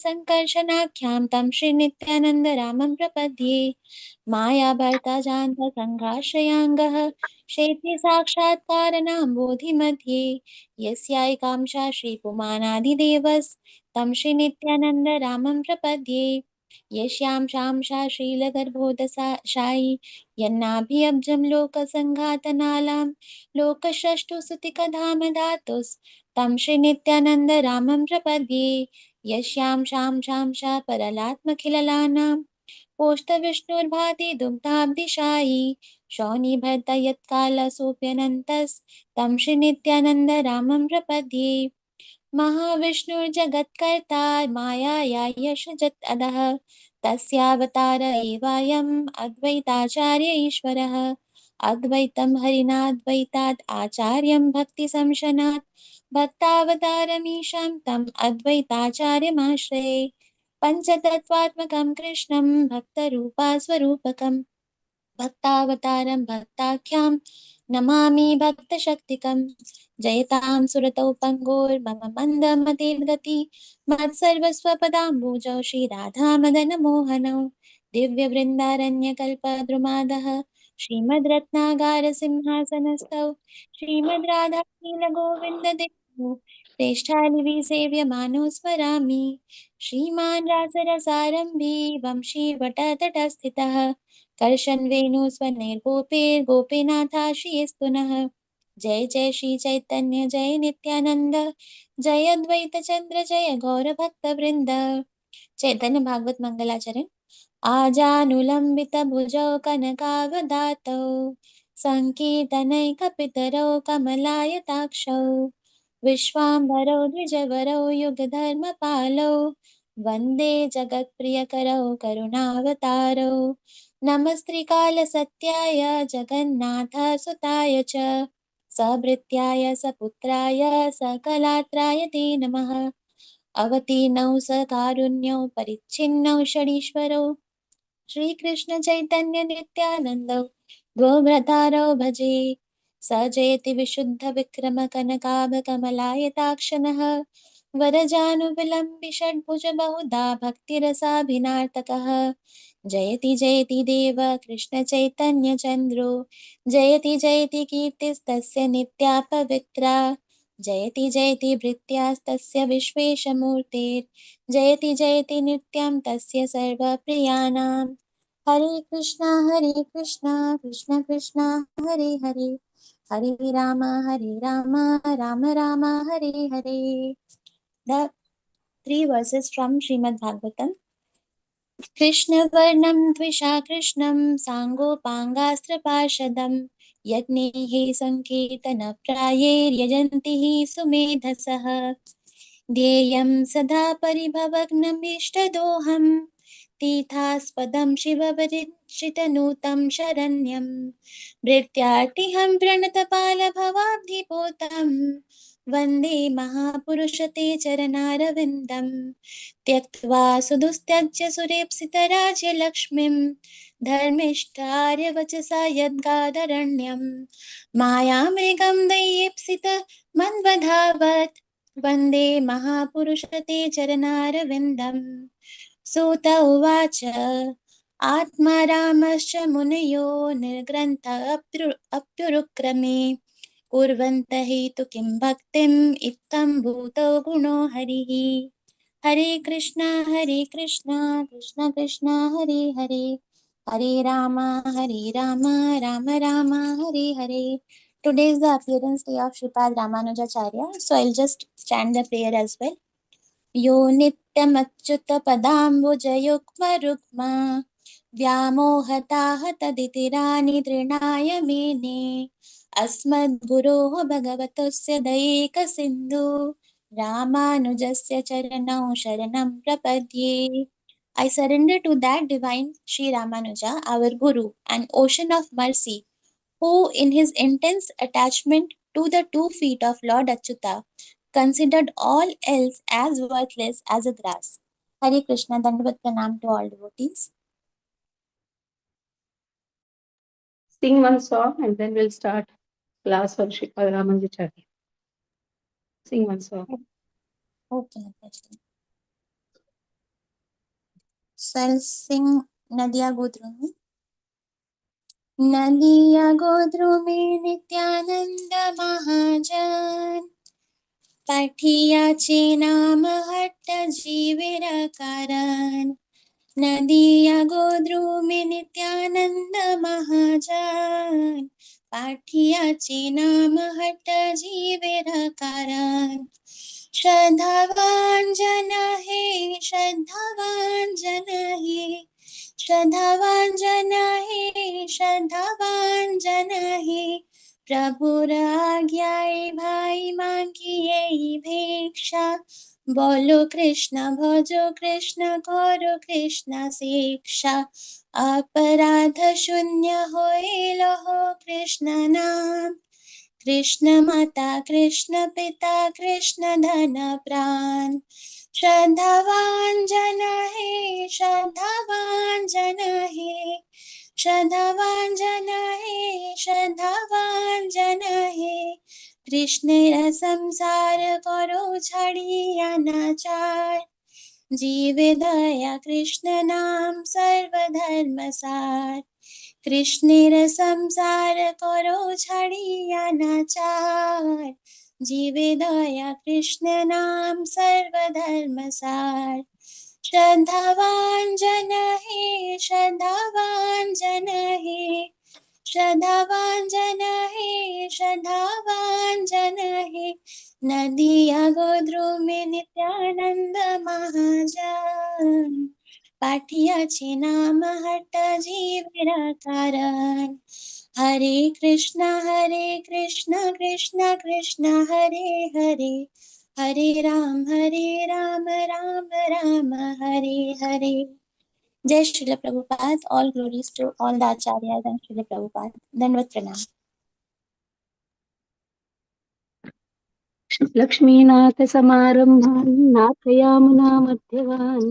संकर्षणाख्यां तं श्रीनित्यानन्द रामं प्रपद्ये। माया भर्ता जान्त संघाश्रयाङ्गः क्षेत्रे साक्षात्कारणां बोधिमध्ये। यस्यायिकांक्षा श्रीपुमानादिदेवस् तं श्रीनित्यानन्द रामं प्रपद्ये। यस्यां शांशा श्रीलगर्भोदशायि यन्नाभिअब्जं लोकसङ्घातनालां लोकषष्ठुसुतिकधाम धातुस्तं श्रीनित्यानन्द रामं प्रपद्ये। यस्यां शां परलात्मखिललानां पोष्टविष्णुर्भाति दुग्धाब्धिशायि शौनिभर्त यत्कालसोऽप्यनन्तस्तं श्रीनित्यानन्द रामं प्रपद्ये। महाविष्णुर्जगत्कर्ता मायाया यशजत् अधः तस्यावतार एवायम् अद्वैताचार्य ईश्वरः। अद्वैतं हरिणाद्वैतात् आचार्यं भक्तिसंशनात् भक्तावतारमीशं तम् अद्वैताचार्यमाश्रये। पञ्चतत्त्वात्मकं कृष्णं भक्तरूपास्वरूपकं भक्तावतारं भक्ताख्यां नमामि भक्तशक्तिकं। जयतां सुरतौ पङ्गोर्मम मन्दमतिर्गति मत्सर्वस्वपदाम्बुजौ श्रीराधामदनमोहनौ दिव्यवृन्दारण्यकल्पद्रुमादः श्रीमद्रत्नागारसिंहासनस्थौ श्रीमद् राधानीलगोविन्ददेवो प्रेष्ठालिविसेव्यमानो स्मरामि। श्रीमान् रासरसारम्भी वंशीवटतटस्थितः कर्षन् वेणुस्वनैर्गोपैर्गोपीनाथाश्रयस्तु नः। जय जय श्री चैतन्य जय नित्यानंद जय अद्वैत चंद्र जय गौर भक्त वृंद। चैतन्य भागवत मंगलाचरण। आजानुलंबित भुजौ कनकावदातौ संकीर्तनैकपितरौ कमलायताक्षौ विश्वाम्भरौ द्विजवरौ युगधर्मपालौ वन्दे जगत्प्रियकरौ करुणावतारौ। नमस्त्रिकालसत्याय जगन्नाथसुताय च सभृत्याय सपुत्राय सकलात्राय ते नमः। अवतीर्णौ सकारुण्यौ परिच्छिन्नौ षडीश्वरौ श्रीकृष्ण चैतन्य नित्यानन्दौ द्वौभ्रतारौ भजे। स जयति विशुद्ध विक्रम कनकाभकमलायताक्षनः वरजानुविलम्बि षड्भुज बहुधा भक्तिरसाभिनार्तकः। जयति जयति देव कृष्ण चैतन्य चन्द्रो जयति जयति कीर्तिस्तस्य नित्या पवित्रा। जयति जयति भृत्यास्तस्य विश्वेशमूर्तिर् जयति जयति नित्यं तस्य सर्वप्रियाणां। हरे Krishna Krishna Krishna Hare Hare Hare Ram Ram Ram Hare Hare. The three verses from Srimad Bhagavatam. कृष्णवर्णं द्विषा कृष्णं साङ्गोपाङ्गास्त्रपार्षदं यज्ञैः सङ्कीर्तनप्रायैर्यजन्ति हि सुमेधसः। ध्येयं सदा परिभवग्नमीष्टदोहं तीर्थास्पदं शिवविरचितनुतं शरण्यं भृत्यार्तिहं प्रणतपालभवाब्धिपोतं वन्दे महापुरुषते चरणारविन्दं। त्यक्त्वा सुदुस्त्यज्य सुरेप्सितराज्यलक्ष्मीं धर्मिष्ठार्यवचसा यद्गादरण्यं मायामृगं दैयेप्सितमन्वधावत् वन्दे महापुरुषते चरणारविन्दं। सूत उवाच आत्मा रामश्च मुनयो निर्ग्रन्थ अप्युरुक्रमे कुर्वन्तः तु किं भक्तिम् इत्थं भूतो गुणो हरिः। हरे Krishna Krishna Krishna Hare Hare Hare Ram Ram Ram Hare Hare. Today is the appearance day of Sripad Ramanujacharya, so I'll just chant the prayer as well. यो नित्यमच्युतपदाम्बुजयुग्मरुक्मा व्यामोहताः तदितिराणि तृणाय मेने अस्मद्गुरोः भगवतस्य दयैकसिन्धु रामानुजस्य चरणौ शरणं प्रपद्ये. I surrender to that divine Sri Ramanuja, our Guru, an ocean of mercy, who, in his intense attachment to the 2 feet of Lord Achyuta, considered all else as worthless as a grass. Hare Krishna, Dandavat Pranam to all devotees. Sing one song and then we'll start class for Sripad Ramanujacharya. Sing one song. Okay, Nataji. So I'll sing Nadiya Godrumi. Nadiya Godrumi Nityananda Mahajan पाठियाचे नाम हट्ट जीवेर कारण नदिया गोद्रुमी नित्यानंद महाजन पाठियाचे नाम हट्ट जीवेर कारण श्रद्धावान जन हे श्रद्धावान जन हे श्रद्धावान जन हे श्रद्धावान जन हे प्रभुर आज्ञाए भाई मांगिए भिक्षा बोलो कृष्ण भजो कृष्ण करो कृष्ण शिक्षा अपराध शून्य होइल हो कृष्ण नाम कृष्ण माता कृष्ण पिता कृष्ण धन प्राण श्रद्धावान जन हे श्रद्धावान जन हे श्रद्धावान जन हे श्रद्धावान जन हे कृष्णेर संसार करो छड़िया नाचार जीवे दया कृष्ण नाम सर्वधर्म सार कृष्णेर संसार करो छड़िया नाचार जीवे दया कृष्ण नाम सर्वधर्म सार श्रद्धावान जन हे श्रद्धावान जन हे श्रद्धावान जन हे श्रद्धावान जन हे नदिया गोद्रुमी नित्यानंद महाजन पाठियाचे नाम हट्ट जीवेर कारण हरे कृष्ण कृष्ण कृष्ण हरे हरे हरे राम राम राम हरे हरे जय Srila Prabhupada all glories to all the acharyas and Srila Prabhupada Dandavat pranam Laxminath समारंभान् नाथयामुना मध्यवान्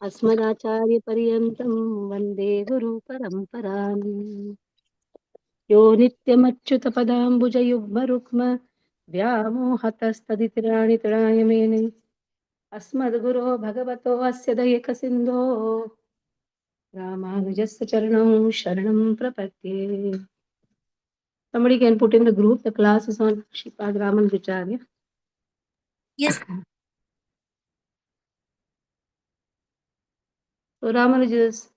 अस्मदाचार्य पर्यन्तं वन्दे गुरु परम्पराम् यो नित्यमच्युत पदाम्बुजयुग्मरुक्म व्यामोहतस्तदितराणि तृणाय मेने अस्मद्गुरो भगवतो अस्य दयेकसिन्धो रामानुजस्य चरणं शरणं प्रपद्ये. Somebody can put in the group. The class is on Shripad Ramanujacharya. yes So Ramanuja's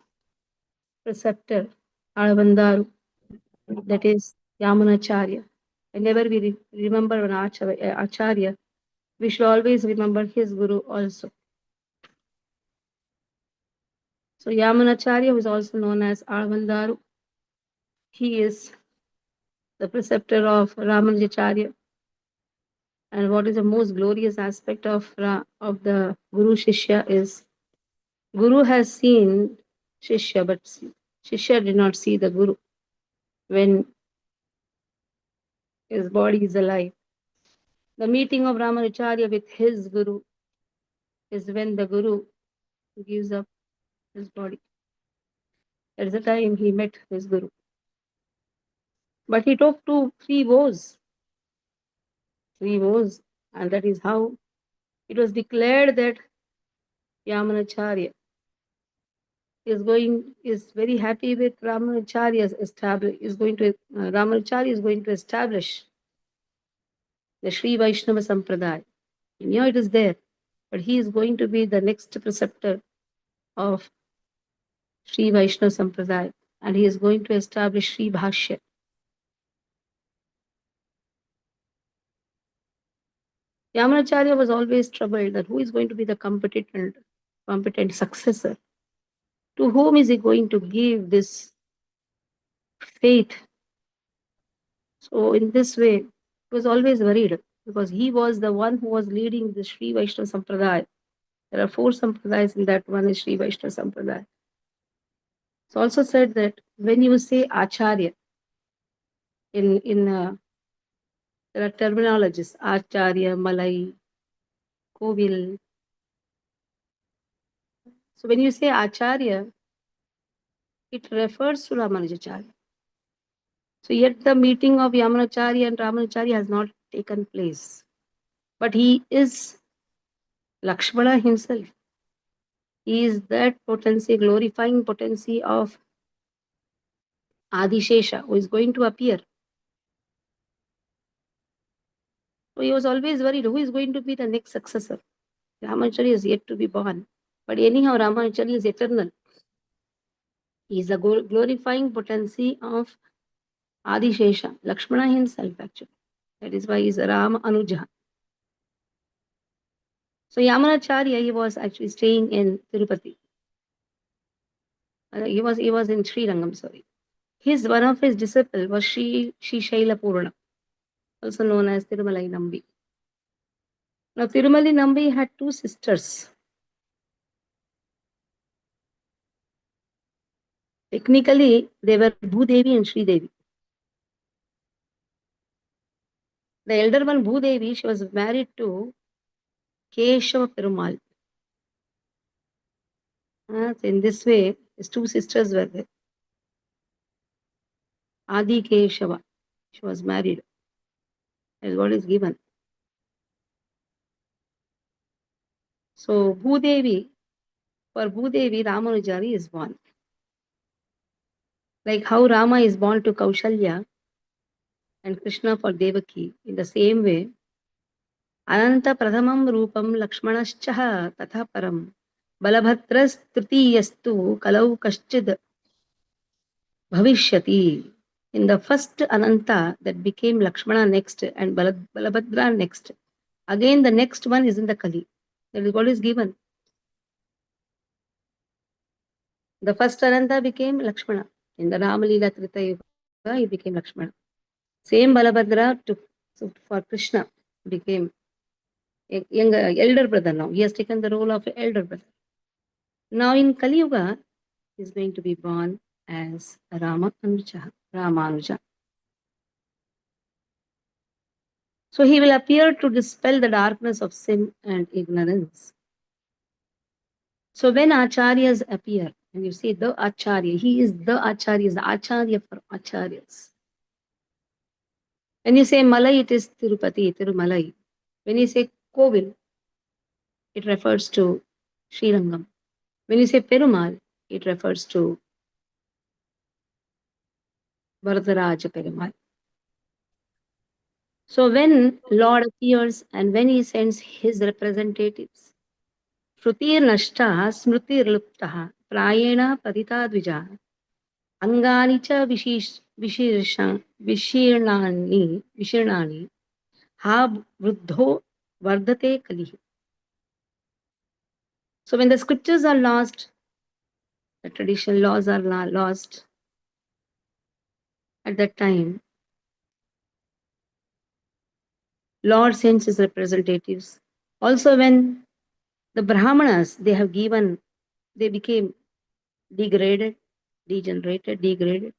preceptor, Alavandaru, that is Yamunacharya. Whenever we remember an Acharya, we should always remember his guru also. So Yamunacharya was also known as Alavandaru. He is the preceptor of Ramanujacharya. And what is the most glorious aspect of the Guru Shishya is Guru has seen Shishya, but Shishya did not see the Guru when his body is alive. The meeting of Ramanujacharya with his Guru is when the Guru gives up his body. At the time he met his Guru. But he took three vows, and that is how it was declared that Yamunacharya is very happy with Ramanujacharya's Ramanujacharya is going to establish the Sri Vaishnava Sampradaya. He knew it is there, but he is going to be the next preceptor of Sri Vaishnava Sampradaya, and he is going to establish Sri Bhashya. Yamunacharya was always troubled that who is going to be the competent successor? To whom is he going to give this faith? So in this way, he was always worried because he was the one who was leading the Sri Vaishnava Sampradaya. There are 4 sampradayas in that. One is Sri Vaishnava Sampradaya. It's also said that when you say Acharya, there are terminologies, Acharya, Malai, Kovil. So when you say Acharya, it refers to Ramanujacharya. So yet the meeting of Yamunacharya and Ramanujacharya has not taken place. But he is Lakshmana himself. He is that potency, glorifying potency of Adishesha, who is going to appear. So he was always worried, who is going to be the next successor? Ramacharya is yet to be born. But anyhow, Ramacharya is eternal. He is a glorifying potency of Adishesha, Lakshmana himself actually. That is why he is Ram Anuja. So Yamanacharya, he was actually staying in Tirupati. He was in Srirangam, sorry. One of his disciples was Shri Shaila Purna, also known as Tirumalai Nambi. Now Tirumalai Nambi had two sisters. Technically, they were Bhudevi and Sri Devi. The elder one, Bhudevi, she was married to Keshava Perumal. So in this way, his two sisters were there. Adi Keshava, she was married, as what is given. So Bhudevi, for Bhudevi, Ramanujari is born. Like how Rama is born to Kaushalya and Krishna for Devaki, in the same way, Ananta Pradhamam Rupam Lakshmanaschaha Tatha Param Balabhatras Tritiyastu Kalau Kaschid Bhavishyati. In the first Ananta that became Lakshmana next and Balabhadra next. Again, the next one is in the Kali. That is what is given. The first Ananta became Lakshmana. In the Ramalila Trita Yuga, he became Lakshmana. Same Balabhadra for Krishna became a younger, elder brother now. He has taken the role of elder brother. Now in Kali Yuga, he is going to be born as Ramanuja. So he will appear to dispel the darkness of sin and ignorance. So when acharyas appear, and you say the acharya, he is the acharya for acharyas. When you say Malai, it is Tirupati, Tirumalai. When you say Kovil, it refers to Srirangam. When you say Perumal, it refers to Varadaraja Perumal. So when Lord appears and when he sends his representatives, Shrutir Nashta Smritir Luptaha Prayena Padita Dvija Angani cha Vishirnani ha Vruddho Vardate Kalihi. So when the scriptures are lost, the traditional laws are lost, at that time, Lord sends his representatives. Also when the Brahmanas, they became degraded, degenerated, degraded.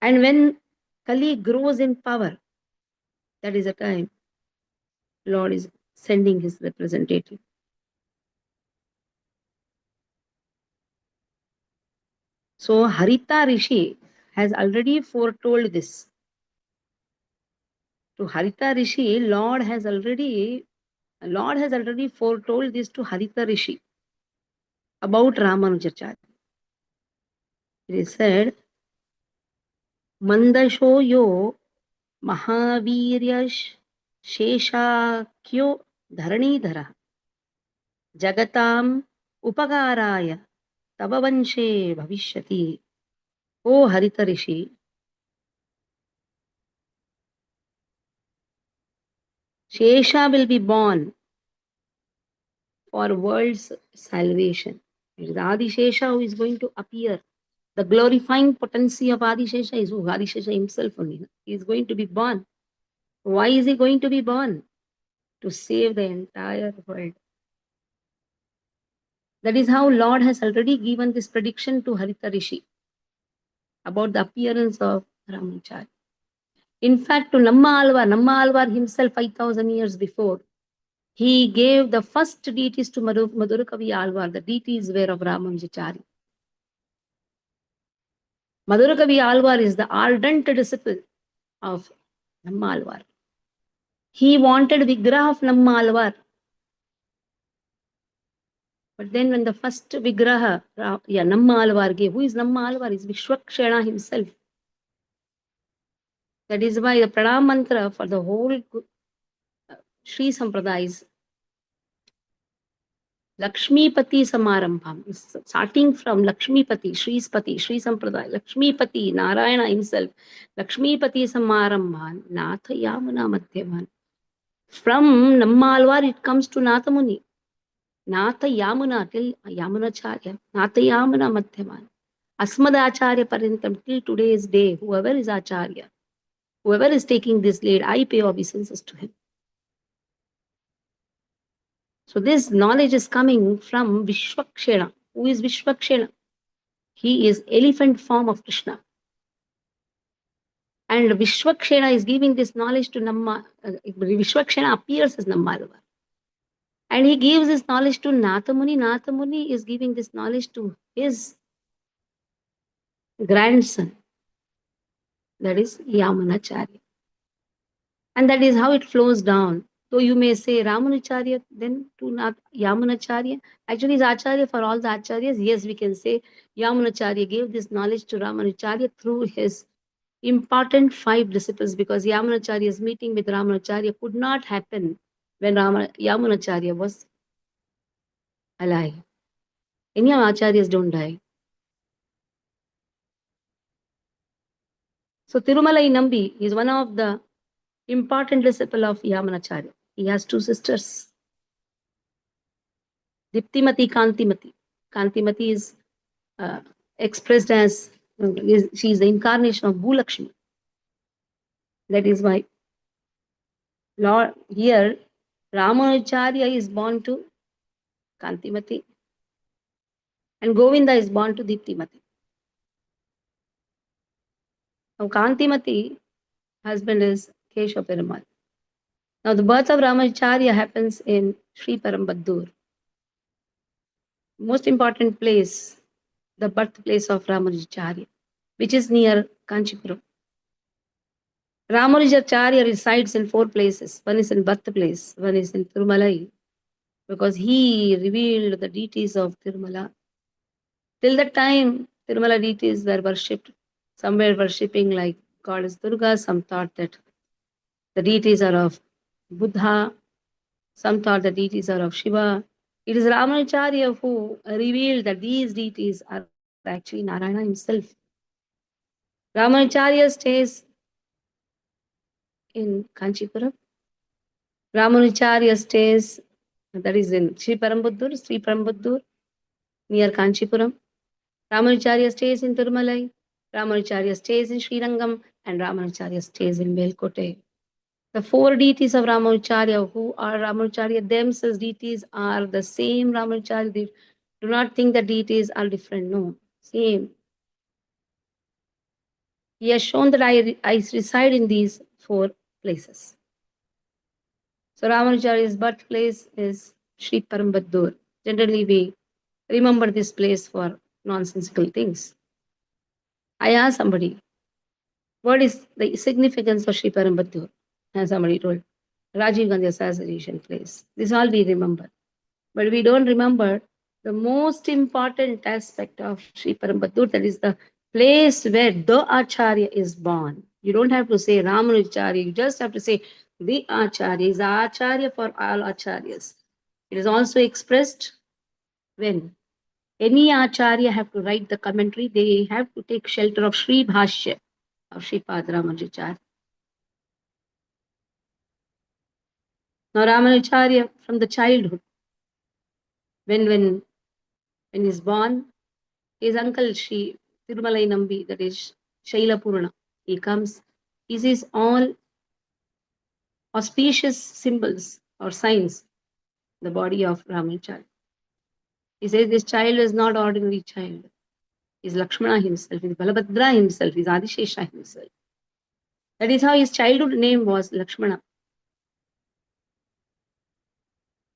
And when Kali grows in power, that is the time Lord is sending his representative. So Harita Rishi has already foretold this. To Harita Rishi, Lord has already foretold this to Harita Rishi about Ramanujacharya. It is said, Mandasho yo Mahaviryash Sheshakyo Dharanidhara Jagatam Upagaraya Tavavanshe Bhavishyati. O Harita Rishi, Shesha will be born for world's salvation. It is Adishesha who is going to appear. The glorifying potency of Adishesha is who? Adishesha himself only. He is going to be born. Why is he going to be born? To save the entire world. That is how Lord has already given this prediction to Harita Rishi about the appearance of Ramacharya. In fact, to Namma Alvar himself 5,000 years before, he gave the first deities to Madhurakavi Alvar. The deities were of Ramanujacharya. Madhurakavi Alvar is the ardent disciple of Namma Alvar. He wanted Vigraha of Namma Alvar But then when the first Vigraha, Namma Alvar gave, who is Namma Alvar? Is Vishwakshena himself. That is why the Pranam mantra for the whole Sri Sampradaya is Lakshmipati Samarambham. Is starting from Lakshmipati, Shri's Pati, Sri Sampradaya, Lakshmipati, Narayana himself, Lakshmipati Samarambhan, Natha Yamuna Madhyavan. From Nammalvar it comes to Nathamuni. Natha Yamuna till Yamunacharya, Natha Yamuna Madhyavan. Asmadacharya Parintam till today's day, whoever is Acharya, whoever is taking this lead, I pay obeisances to him. So this knowledge is coming from Vishwakshena. Who is Vishwakshena? He is elephant form of Krishna. And Vishwakshena is giving this knowledge to Namma. Vishwakshena appears as Nammalvar. And he gives this knowledge to Nathamuni. Nathamuni is giving this knowledge to his grandson. That is Yamunacharya. And that is how it flows down. So you may say Ramanacharya, then to Yamunacharya. Actually, is Acharya for all the Acharyas. Yes, we can say Yamunacharya gave this knowledge to Ramanacharya through his important 5 disciples, because Yamunacharya's meeting with Ramanacharya could not happen when Yamunacharya was alive. Any Acharyas don't die. So Tirumalai Nambi is one of the important disciple of Yamunacharya. He has 2 sisters. Diptimati, Kantimati. Kantimati is expressed as, she is the incarnation of Bhulakshmi. That is why Lord here Ramanacharya is born to Kantimati and Govinda is born to Diptimati. Now Kantimati husband is Keshav Perumal. Now the birth of Ramacharya happens in Sri Parambadur. Most important place, the birthplace of Ramanujacharya, which is near Kanchipuram. Ramanujacharya resides in 4 places. One is in birthplace, one is in Tirumalai, because he revealed the deities of Tirumala. Till that time, Tirumala deities were worshipped. Some were worshipping like goddess Durga, some thought that the deities are of Buddha, some thought the deities are of Shiva. It is Ramanacharya who revealed that these deities are actually Narayana himself. Ramanacharya stays in Kanchipuram. Ramanacharya stays, that is in Sri Parambadur, near Kanchipuram. Ramanacharya stays in Tirumalai. Ramanacharya stays in Srirangam, and Ramanacharya stays in Melkote. The 4 deities of Ramanacharya, who are Ramanacharya themselves, deities are the same Ramanacharya. They do not think the deities are different. No, same. He has shown that I reside in these 4 places. So Ramanacharya's birthplace is Sri Parambadur. Generally, we remember this place for nonsensical things. I asked somebody, what is the significance of Sri Parambadur? And somebody told, Rajiv Gandhi assassination place. This all we remember. But we don't remember the most important aspect of Sri Parambadur, that is the place where the Acharya is born. You don't have to say Ramanacharya, you just have to say the Acharya is Acharya for all Acharyas. It is also expressed when any Acharya have to write the commentary, they have to take shelter of Sri Bhashya of Sripad Ramanujacharya. Now Ramanacharya from the childhood, when he's born, his uncle Sri Tirumalai Nambi, that is Shaila Purana, he comes, he sees all auspicious symbols or signs in the body of Ramanacharya. He says this child is not ordinary child. He's Lakshmana himself, he's Balabhadra himself, he's Adishesha himself. That is how his childhood name was Lakshmana.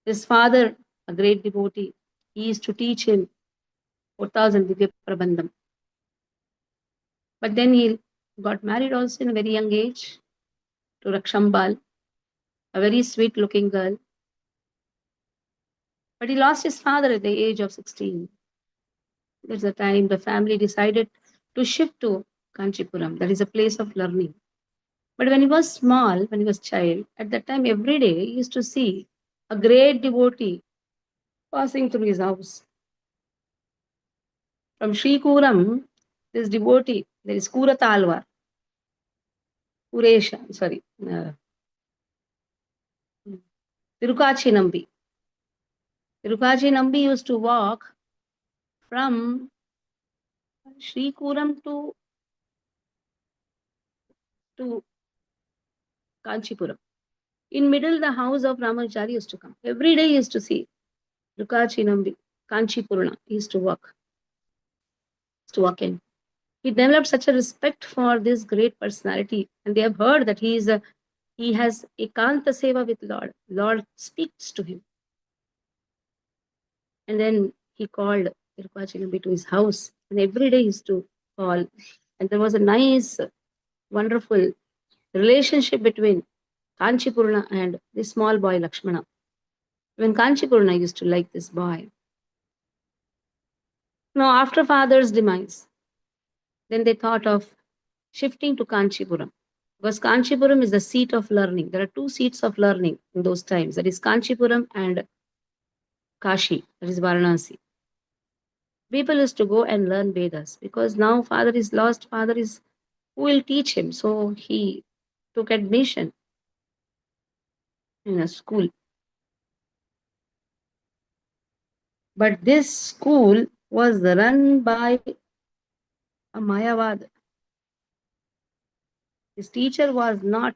His father, a great devotee, he used to teach him 4,000 Divya Prabandham. But then he got married also in a very young age to Rakshambal, a very sweet looking girl. But he lost his father at the age of 16. That's the time the family decided to shift to Kanchipuram. That is a place of learning. But when he was small, when he was child, at that time every day he used to see a great devotee passing through his house. From Srikuram, this devotee, there is Kuratalwar, Kuresha, sorry, Tirukachi Nambi. Tirukachi Nambi used to walk from Srikuram to Kanchipuram. In middle, the house of Ramachari used to come. Every day he used to see Tirukachi Nambi, Kanchipurna. He used to walk in. He developed such a respect for this great personality, and they have heard that he has ekanta seva with Lord. Lord speaks to him, and then he called Irupachinambi to his house, and every day he used to call, and there was a nice, wonderful relationship between Kanchipurna and this small boy Lakshmana. When Kanchipurna used to like this boy. Now, after father's demise, then they thought of shifting to Kanchipuram. Because Kanchipuram is the seat of learning. There are two seats of learning in those times. That is Kanchipuram and Kashi, that is Varanasi. People used to go and learn Vedas because now father is lost, father is who will teach him. So he took admission in a school. But this school was run by a Mayavad. His teacher he was not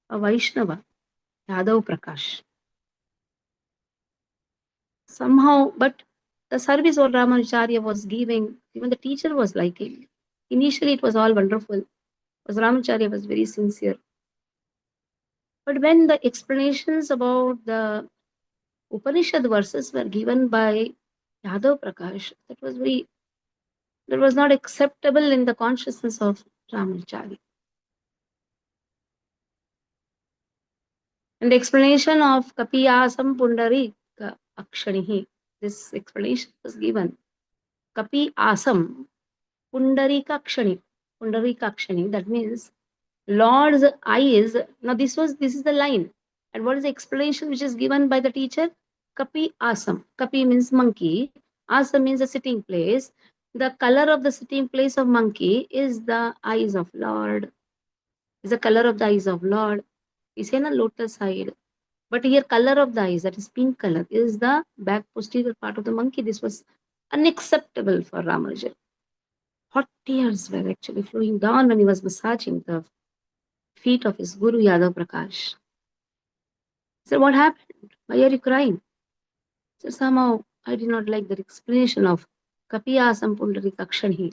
a Vaishnava, Yadav Prakash. Somehow, but the service what Ramanacharya was giving, even the teacher was liking. Initially, it was all wonderful because Ramanacharya was very sincere. But when the explanations about the Upanishad verses were given by Yadav Prakash, that was not acceptable in the consciousness of Ramanacharya. And the explanation of Kapiyasam Pundarika Akshanihi, this explanation was given. Kapi Asam Pundarika Akshani. Pundarika Akshani, that means Lord's eyes. Now this is the line. And what is the explanation which is given by the teacher? Kapi Asam. Kapi means monkey. Asam means a sitting place. The color of the sitting place of monkey is the eyes of Lord. Is the color of the eyes of Lord. We say na lotus side. But here color of the eyes, that is pink color, is the back posterior part of the monkey. This was unacceptable for Ramanujan. Hot tears were actually flowing down when he was massaging the feet of his Guru Yadav Prakash. He said, what happened? Why are you crying? He said, somehow I did not like the explanation of Kapiyasam Pundarikakshanhi.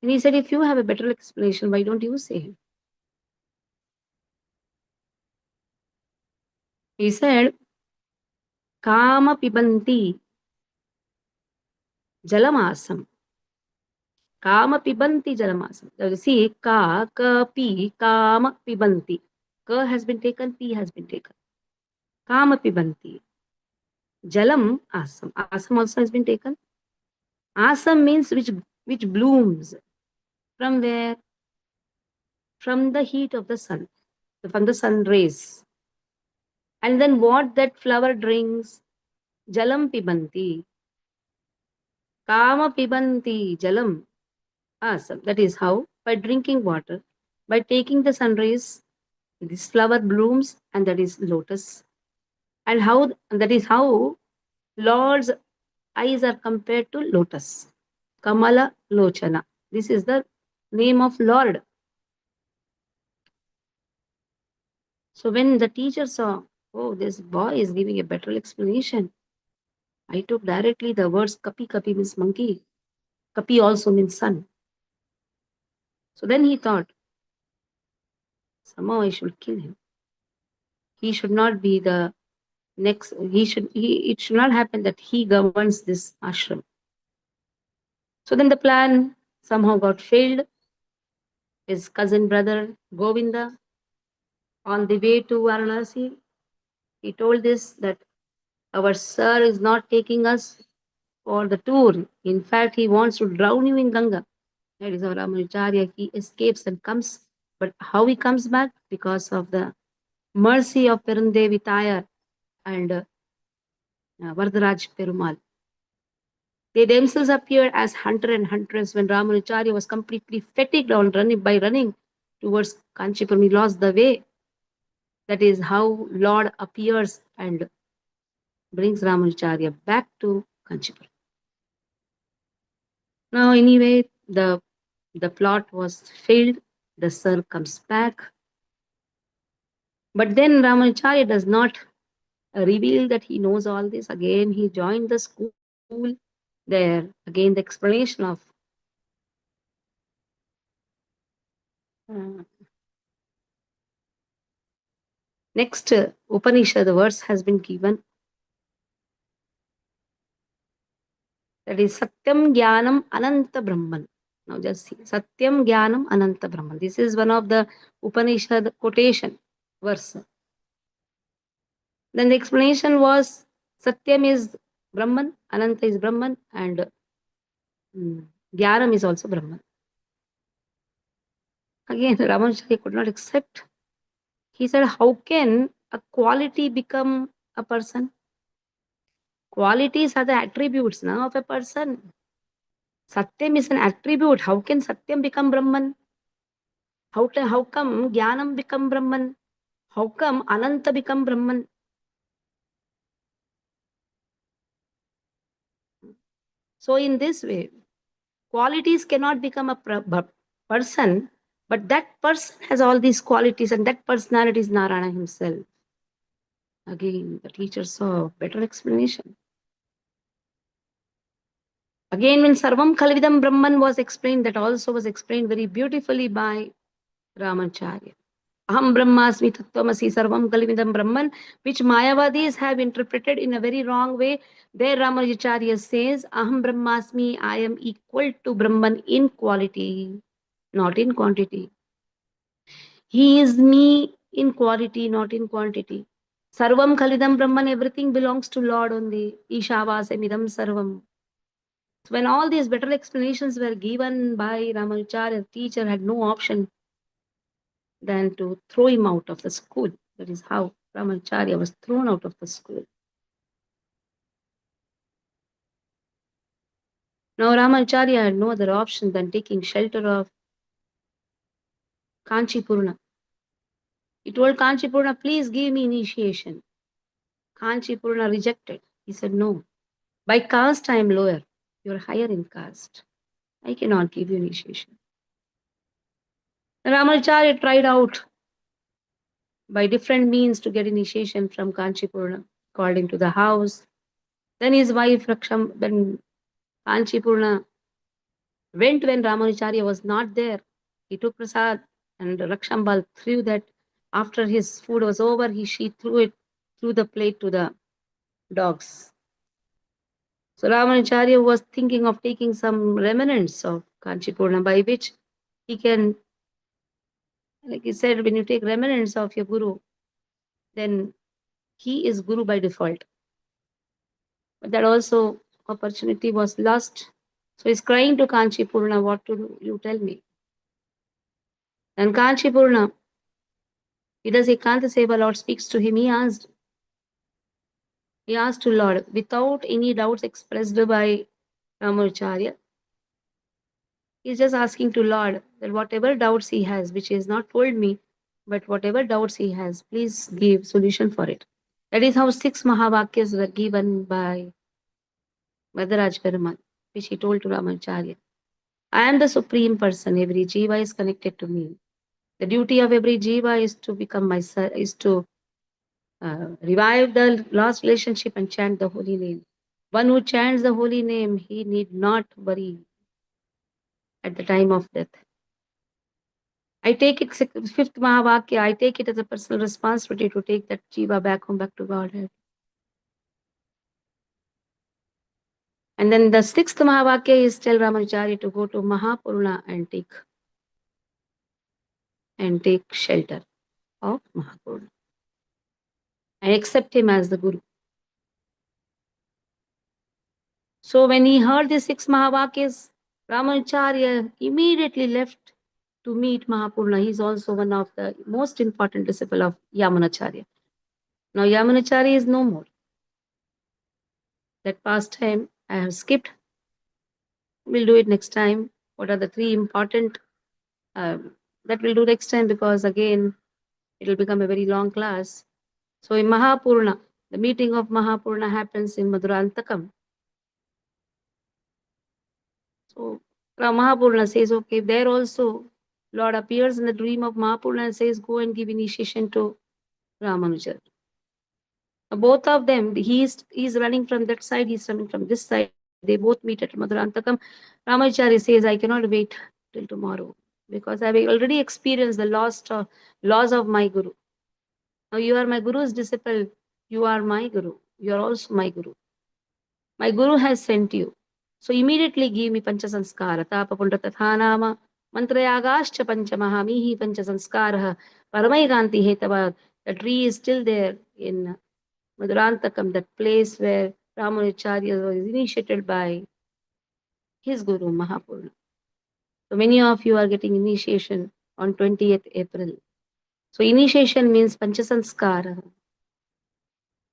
And he said, if you have a better explanation, why don't you say it? He said, Kama Pibanti Jalamasam. Kama Pibanti Jalamasam. See, Ka, Pi, Kama Pibanti. Ka has been taken, Pi has been taken. Kama Pibanti. Jalam Asam. Asam also has been taken. Asam means which blooms. From where? From the heat of the sun. From the sun rays. And then what that flower drinks? Jalam Pibanti. Kama Pibanti Jalam Asam. That is how? By drinking water. By taking the sun rays, this flower blooms, and that is lotus. And that is how Lord's eyes are compared to lotus. Kamala Lochana. This is the name of Lord. So when the teacher saw, oh, this boy is giving a better explanation, I took directly the words Kapi. Kapi means monkey. Kapi also means sun. So then he thought, somehow I should kill him. He should not be the next, it should not happen that he governs this ashram. So then the plan somehow got failed. His cousin brother Govinda, on the way to Varanasi, He told this that our sir is not taking us for the tour. In fact, he wants to drown you in Ganga. That is our Ramanujacharya. He escapes and comes. But how he comes back? Because of the mercy of Perandevi Tayar and Varadaraj Perumal. They themselves appeared as hunter and huntress when Ramanujacharya was completely fatigued on running towards Kanchipuram. He lost the way. That is how Lord appears and brings Ramanujacharya back to Kanchipuram. Now, anyway, the plot was failed. The sir comes back. But then Ramanujacharya does not reveal that he knows all this. Again, he joined the school. There, again, the explanation of uh, next Upanishad verse has been given. That is Satyam Jnanam Ananta Brahman. Now just see Satyam Jnanam Ananta Brahman. This is one of the Upanishad quotation verse. Then the explanation was Satyam is Brahman, Ananta is Brahman, and Jnanam is also Brahman. Again, Ramanujacharya could not accept. He said, how can a quality become a person? Qualities are the attributes now of a person. Satyam is an attribute. How can Satyam become Brahman? How come Jnanam become Brahman? How come Ananta become Brahman? So in this way, qualities cannot become a person, but that person has all these qualities and that personality is Narayana himself. Again, the teacher saw better explanation. Again, when Sarvam Khalvidam Brahman was explained, that also was explained very beautifully by Ramacharya. Aham Brahmasmi Tattvamasi Sarvam Khalvidam Brahman, which Mayavadis have interpreted in a very wrong way. There Ramanujacharya says, Aham Brahmasmi, I am equal to Brahman in quality, not in quantity. He is me in quality, not in quantity. Sarvam Khalidam Brahman, everything belongs to Lord only. Ishavasam Sarvam. So when all these better explanations were given by Ramanujacharya, the teacher had no option than to throw him out of the school. That is how Ramanujacharya was thrown out of the school. Now Ramanujacharya had no other option than taking shelter of Kanchipurna. He told Kanchipurna, please give me initiation. Kanchipurna rejected. He said, no. By caste, I am lower. You are higher in caste. I cannot give you initiation. Ramanujacharya tried out by different means to get initiation from Kanchipurna, called him to the house. Then his wife, when Kanchipurna went when Ramanujacharya was not there, he took prasad and Rakshambal threw that. After his food was over, she threw the plate to the dogs. So Ramanujacharya was thinking of taking some remnants of Kanchipurna by which he can, like he said, when you take remnants of your guru, then he is guru by default. But that also opportunity was lost. So he's crying to Kanchipurna, what to do? You tell me. And Kanchipurna, he does Ekanta Seva, Lord speaks to him. He asked to Lord, without any doubts expressed by Ramanujacharya, he's just asking to Lord that whatever doubts he has, which he has not told me, but whatever doubts he has, please give solution for it. That is how 6 Mahavakyas were given by Vadaraj Perumal, which he told to Ramanujacharya. I am the supreme person. Every jiva is connected to me. The duty of every jiva is to become myself, is to revive the lost relationship and chant the holy name. One who chants the holy name, he need not worry at the time of death. I take it, fifth Mahavakya, I take it as a personal responsibility to take that jiva back home, back to Godhead. And then the sixth Mahavakya is tell Ramanujacharya to go to Mahapurna and take shelter of Mahapurna. and accept him as the Guru. So when he heard the 6 Mahavakyas, Ramacharya immediately left to meet Mahapurna. He is also one of the most important disciple of Yamunacharya. Now Yamunacharya is no more. That past time I have skipped. We'll do it next time. What are the 3 important that we'll do next time, because again it will become a very long class. So in Mahapurna, the meeting of Mahapurna happens in Madurantakam. So Mahapurna says, okay, there also Lord appears in the dream of Mahapurna and says, go and give initiation to Ramanuja. Both of them, he's running from that side, he's running from this side. They both meet at Madurantakam. Ramacharya says, I cannot wait till tomorrow because I've already experienced the loss of my Guru. Now you are my Guru's disciple. You are my Guru. You are also my Guru. My Guru has sent you. So immediately give me Panchasanskara. Tapa Punda Tathanama Mantrayagascha Panchamahamihi Panchasanskara Paramaiganti Hetavad. The tree is still there in Madurantakam, that place where Ramanacharya was initiated by his Guru Mahapurna. So many of you are getting initiation on 20th April. So initiation means Panchasanskara.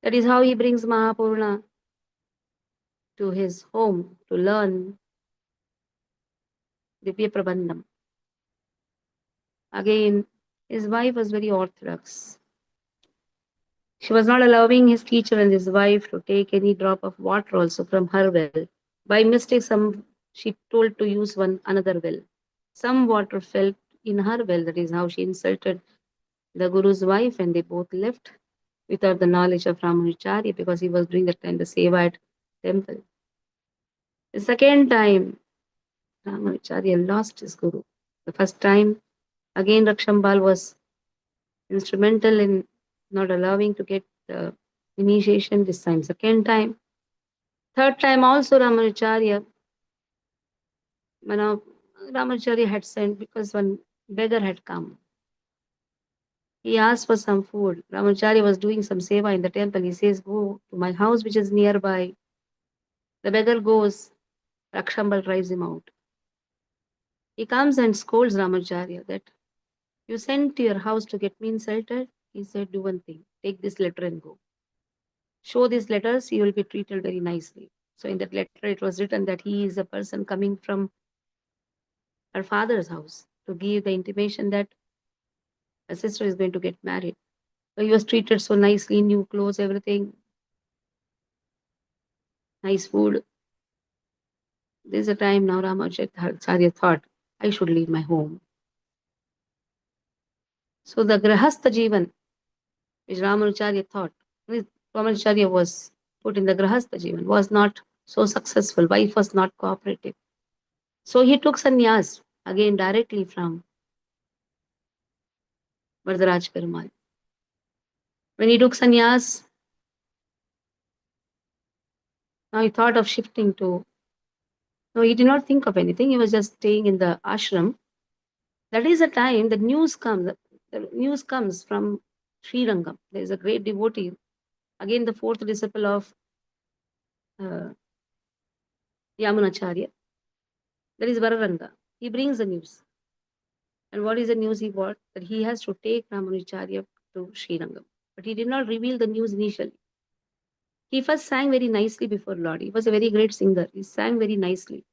That is how he brings Mahapurna to his home to learn Divya Prabandham. Again, his wife was very orthodox. She was not allowing his teacher and his wife to take any drop of water also from her well. By mistake, she told to use another well. Some water fell in her well. That is how she insulted the Guru's wife, and they both left without the knowledge of Ramanujacharya, because he was doing that time the seva at temple. The second time, Ramanujacharya lost his Guru. The first time, again, Rakshambal was instrumental in not allowing to get the initiation this time. Second time. Third time also Ramanujacharya, Ramanujacharya had sent because one beggar had come. He asked for some food. Ramanujacharya was doing some seva in the temple. He says, go to my house which is nearby. The beggar goes. Rakshambal drives him out. He comes and scolds Ramanujacharya that you sent to your house to get me insulted. He said, do one thing. Take this letter and go. Show these letters, you will be treated very nicely. So in that letter, it was written that he is a person coming from her father's house to give the intimation that her sister is going to get married. So he was treated so nicely, new clothes, everything, nice food. There's a time now Ramacharya thought, I should leave my home. So the Grahastha Jivan, which Ramanujacharya thought, Ramanujacharya was put in the Grahastha Jivan, was not so successful. Wife was not cooperative. So he took sannyas again directly from Varadaraj Perumal. When he took sannyas, now he thought of shifting to. No, he did not think of anything. He was just staying in the ashram. That is the time the news comes. The news comes from Sri Rangam. There is a great devotee, again the fourth disciple of uh, Yamunacharya. That is Vararanga. He brings the news. And what is the news he brought? That he has to take Ramanujacharya to Sri Rangam. But he did not reveal the news initially. He first sang very nicely before Lord. He was a very great singer. He sang very nicely.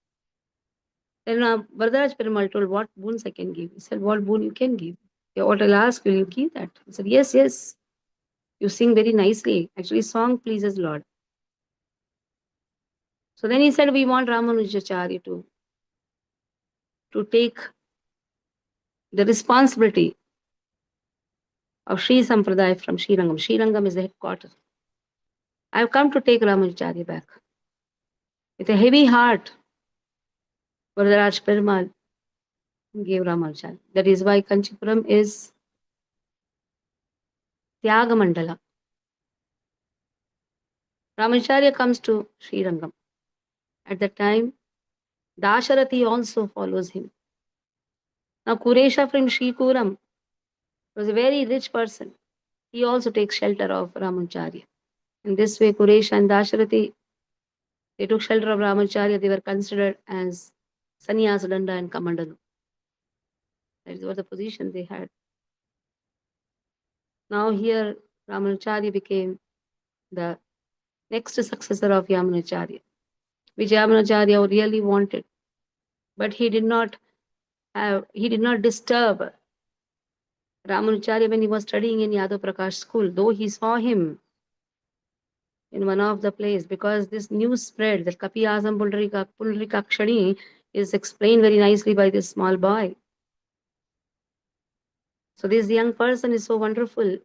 Then Varadaraj Perumal told, what boons I can give? He said, what boon you can give? Yeah, what I'll ask, will you give that? He said, yes, yes. You sing very nicely. Actually, song pleases Lord. So then he said, we want Ramanujacharya to take the responsibility of Sri Sampradaya from Sri Rangam. Sri Rangam is the headquarters. I have come to take Ramanujacharya back. With a heavy heart, Varadaraj Perumal gave Ramanujacharya. That is why Kanchipuram is Tyaga Mandala. Ramacharya comes to Sri Rangam. At that time, Dasharathi also follows him. Now, Kuresha from Srikuram was a very rich person. he also takes shelter of Ramacharya. In this way, Kuresh and Dasharathi, they took shelter of Ramacharya. They were considered as Sannyasa Danda and Kamandanu. That is what the position they had. Now here, Ramacharya became the next successor of Yamunacharya, which Yamunacharya really wanted. But he did not disturb Ramanacharya when he was studying in Yadav Prakash school, though he saw him in one of the place, because this news spread that Kapi Asam Pulrikakshani is explained very nicely by this small boy. So this young person is so wonderful,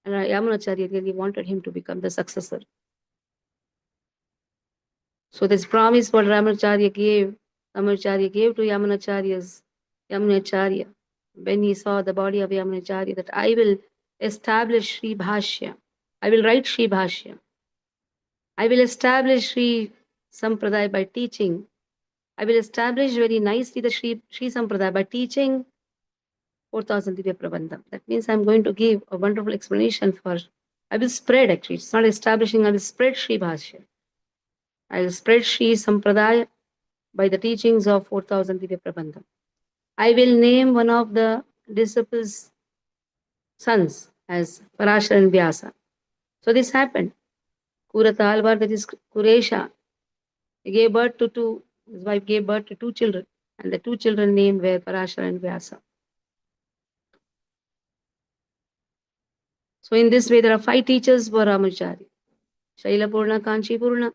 and Yamunacharya really wanted him to become the successor. So this promise what Ramanacharya gave to Yamunacharya when he saw the body of Yamunacharya, that I will establish Sri Bhashya. I will write Sri Bhashya. I will establish Sri Sampradaya by teaching. I will establish very nicely the Sri Sampradaya by teaching 4,000 Divya Prabandham. That means I'm going to give a wonderful explanation for, I will spread actually, it's not establishing, I will spread Sri Bhashya. I will spread Sri Sampradaya by the teachings of 4,000 Divya Prabandham. I will name one of the disciples' sons as Parashar and Vyasa. So this happened. Kurata Alvar, that is Kuresha, he gave birth to two, his wife gave birth to two children, and the two children named were Parashar and Vyasa. So in this way, there are 5 teachers for Ramacharya: Shailapurna, Kanchipurna,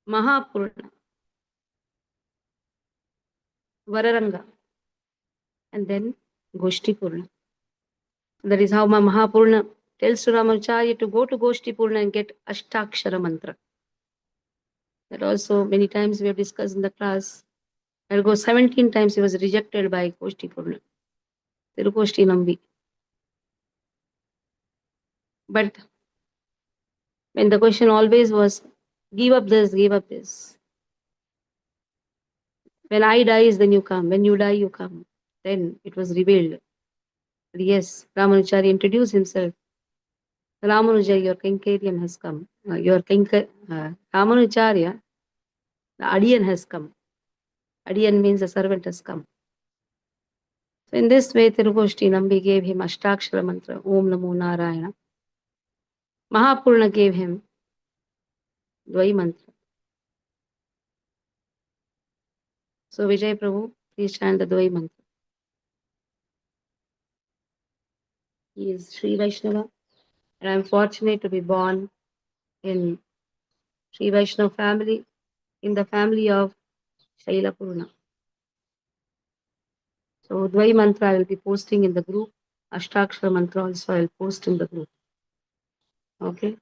Mahapurna, Vararanga, and then Goshtipurna. That is how Mahapurna tells to Ramacharya to go to Goshtipurna and get Ashtakshara mantra. That also many times we have discussed in the class. I'll go 17 times he was rejected by Goshtipurna, Tirukoshti Nambi. But when the question always was, give up this, give up this. When I dies, then you come. When you die, you come. Then it was revealed. Yes, Ramanujacharya introduced himself. Ramanuja, your Kenkarian has come. Ramanujacharya, the Adiyan has come. Adiyan means the servant has come. So in this way, Tirukoshti Nambi gave him Ashtakshara mantra, Om Namo Narayana. Mahapurna gave him Dvai mantra. So Vijay Prabhu, please chant the Dvai mantra. He is Sri Vaishnava, and I am fortunate to be born in Sri Vaishnava family, in the family of Shailapurna. So Dvai mantra I will be posting in the group. Ashtakshara mantra also I will post in the group. Okay.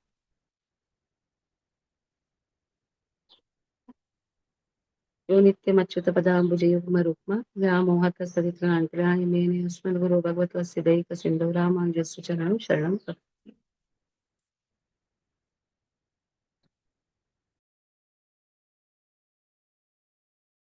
यो नित्यमच्युतपदाम्बुजयुग्मरुक्म व्यामोहतसरित्राणि मेने अस्मद्गुरो भगवतस्य दैकसिन्धो रामानुजस्य चरणं शरणं प्रपद्ये।